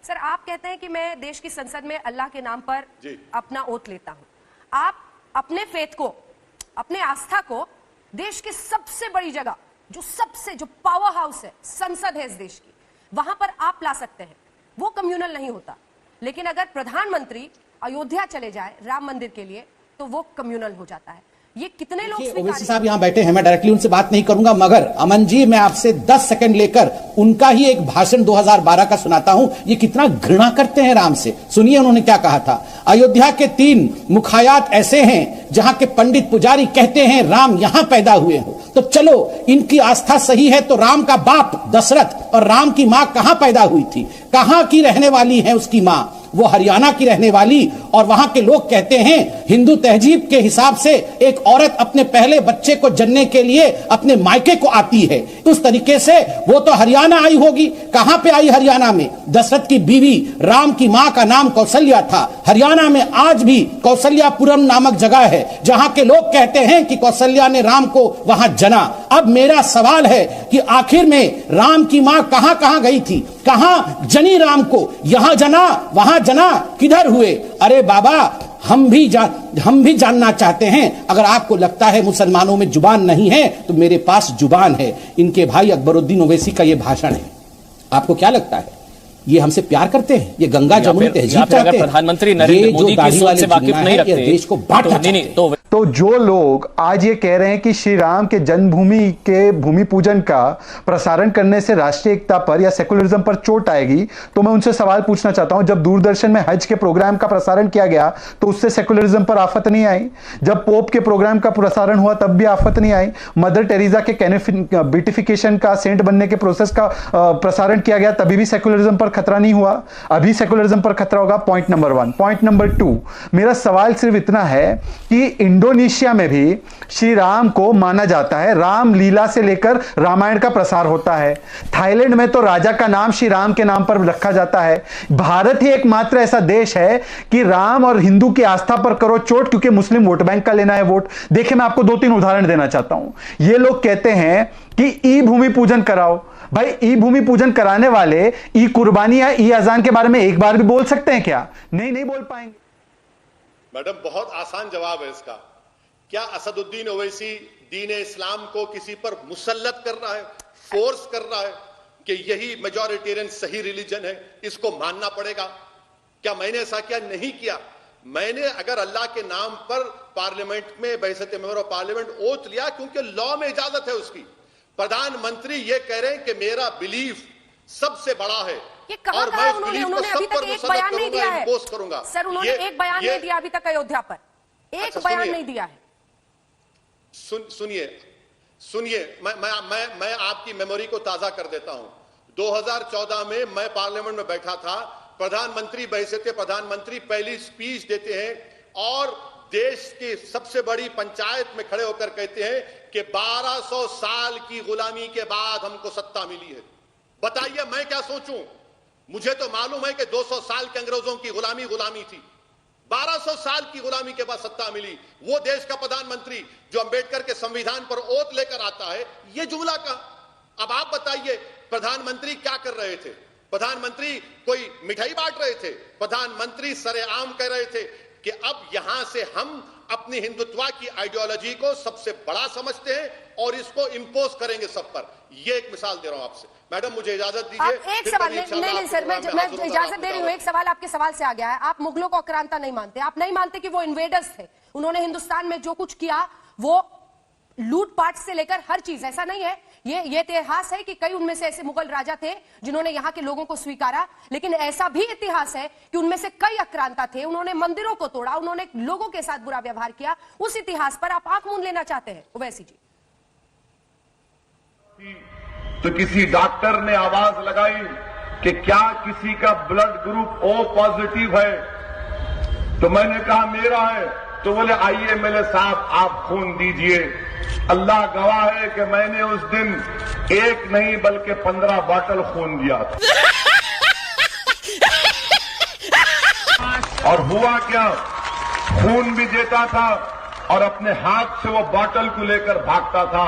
Sir, आप कहते हैं कि मैं देश की संसद में अल्लाह के नाम पर अपना ओथ लेता हूं। आप अपने फेथ को, अपने आस्था को देश की सबसे बड़ी जगह, जो पावर हाउस है, संसद है इस देश की, वहां पर आप ला सकते हैं। वो कम्युनल नहीं होता। लेकिन अगर प्रधानमंत्री अयोध्या चले जाए राम मंदिर के लिए तो वो कम्युनल हो जाता है। ये कितने लोग ओवैसी साहब यहाँ बैठे हैं, मैं डायरेक्टली उनसे बात नहीं करूंगा, मगर अमन जी मैं आपसे 10 सेकंड लेकर उनका ही एक भाषण 2012 का सुनाता हूं। ये कितना घृणा करते हैं राम से। सुनिए उन्होंने क्या कहा था। अयोध्या के 3 मुखायात ऐसे हैं जहां के पंडित पुजारी कहते हैं राम यहां पैदा हुए हो। तो चलो इनकी आस्था सही है तो राम का बाप दशरथ और राम की मां कहां पैदा हुई थी, कहां की रहने वाली है उसकी मां? वो हरियाणा की रहने वाली। और वहां के लोग कहते हैं हिंदू तहजीब के हिसाब से एक औरत अपने पहले बच्चे को जन्ने के लिए अपने मायके को आती है। उस तरीके से वो तो हरियाणा आई होगी। कहां पे आई हरियाणा में? दशरथ की बीवी राम की मां का नाम कौशल्या था। हरियाणा में आज भी कौशल्यापुरम नामक जगह है जहां के लोग कहते हैं कि कौशल्या ने राम को वहां जना। अब मेरा सवाल है कि आखिर में राम की मां कहां कहां गई थी, कहां जनी राम को? यहां जना, वहां जना, किधर हुए? अरे बाबा, हम भी जानना चाहते हैं। अगर आपको लगता है मुसलमानों में जुबान नहीं है तो मेरे पास जुबान है। इनके भाई अकबरुद्दीन ओवैसी का यह भाषण है। आपको क्या लगता है ये हमसे प्यार करते हैं? ये गंगा जमुनी तहजीब चाहते हैं? प्रधानमंत्री नरेंद्र मोदी की सोच से वाकिफ नहीं रखते, देश को बांटना तो जो लोग आज ये कह रहे हैं कि श्री राम के जन्मभूमि के भूमि पूजन का प्रसारण करने से राष्ट्रीय एकता पर या सेकुलरिज्म पर चोट आएगी, तो मैं उनसे सवाल पूछना चाहता हूं, जब दूरदर्शन में हज के प्रोग्राम का प्रसारण किया गया तो उससे सेकुलरिज्म पर आफत नहीं आई? जब पोप के प्रोग्राम का प्रसारण हुआ तब भी आफत नहीं आई? मदर टेरेसा के ब्यूटिफिकेशन का सेंट बनने के प्रोसेस का प्रसारण किया गया तभी भी सेकुलरिज्म पर खतरा नहीं हुआ? अभी सेकुलरिज्म पर खतरा होगा। Point number 1। पॉइंट नंबर 2, मेरा सवाल सिर्फ इतना है कि इंडोनेशिया में भी श्री राम को माना जाता है, राम लीला से लेकर रामायण का प्रसार होता है। थाईलैंड में तो राजा का नाम श्री राम के नाम पर रखा जाता है। भारत ही एकमात्र ऐसा देश है कि राम और हिंदू की आस्था पर करो चोट, क्योंकि मुस्लिम वोट बैंक का लेना है वोट। देखिए, मैं आपको 2-3 उदाहरण देना चाहता हूं। ये लोग कहते हैं कि ई भूमि पूजन कराओ। भाई, ई भूमि पूजन कराने वाले ई कुर्बानी या ई अजान के बारे में एक बार भी बोल सकते हैं क्या? नहीं बोल पाएंगे। मैडम, बहुत आसान जवाब है इसका। क्या असदुद्दीन ओवैसी दीन इस्लाम को किसी पर मुसल्लत कर रहा है, फोर्स कर रहा है कि यही मेजॉरिटेरियन सही रिलीजन है, इसको मानना पड़ेगा? क्या मैंने ऐसा किया? नहीं किया। मैंने अगर अल्लाह के नाम पर पार्लियामेंट में बहसत मेंबर ऑफ पार्लियामेंट ओथ लिया, क्योंकि लॉ में इजाजत है उसकी। प्रधानमंत्री ये कह रहे हैं कि मेरा बिलीफ सबसे बड़ा है और मैं उस बिलीफ को सब पर मुसल्लत करूंगा, इंपोज करूंगा। सर, उन्होंने एक बयान नहीं दिया अभी तक अयोध्या पर, एक बयान नहीं दिया है। सुनिए, मैं आपकी मेमोरी को ताजा कर देता हूं। 2014 में मैं पार्लियामेंट में बैठा था। प्रधानमंत्री बहसते प्रधानमंत्री पहली स्पीच देते हैं और देश की सबसे बड़ी पंचायत में खड़े होकर कहते हैं कि 1200 साल की गुलामी के बाद हमको सत्ता मिली है। बताइए मैं क्या सोचूं? मुझे तो मालूम है कि 200 साल के अंग्रेजों की गुलामी थी। 1200 साल की गुलामी के बाद सत्ता मिली। वो देश का प्रधानमंत्री जो अंबेडकर के संविधान पर ओथ लेकर आता है, ये जुमला का। अब आप बताइए, प्रधानमंत्री क्या कर रहे थे? प्रधानमंत्री कोई मिठाई बांट रहे थे? प्रधानमंत्री सरेआम कह रहे थे कि अब यहां से हम अपनी हिंदुत्व की आइडियोलॉजी को सबसे बड़ा समझते हैं और इसको इंपोज करेंगे सब पर। ये एक मिसाल दे रहा हूं आपसे। मैडम, मुझे इजाजत दीजिए। एक सवाल नहीं सर, मैं इजाजत दे रही हूं। एक सवाल आपके सवाल से आ गया है। आप मुगलों को आक्रांता नहीं मानते। आप नहीं मानते कि वो इन्वेडर्स थे। उन्होंने हिंदुस्तान में जो कुछ किया वो लूटपाट से लेकर हर चीज, ऐसा नहीं है। ये इतिहास है कि कई उनमें से ऐसे मुगल राजा थे जिन्होंने यहां के लोगों को स्वीकारा, लेकिन ऐसा भी इतिहास है कि उनमें से कई आक्रांता थे। उन्होंने मंदिरों को तोड़ा, उन्होंने लोगों के साथ बुरा व्यवहार किया। उस इतिहास पर आप आंख मूंद लेना चाहते हैं ओवैसी जी? तो किसी डॉक्टर ने आवाज लगाई कि क्या किसी का ब्लड ग्रुप O पॉजिटिव है? तो मैंने कहा मेरा है। तो बोले आइए मेरे साथ, आप खून दीजिए। अल्लाह गवाह है कि मैंने उस दिन 1 नहीं बल्कि 15 बॉटल खून दिया था। और हुआ क्या? खून भी देता था और अपने हाथ से वो बॉटल को लेकर भागता था।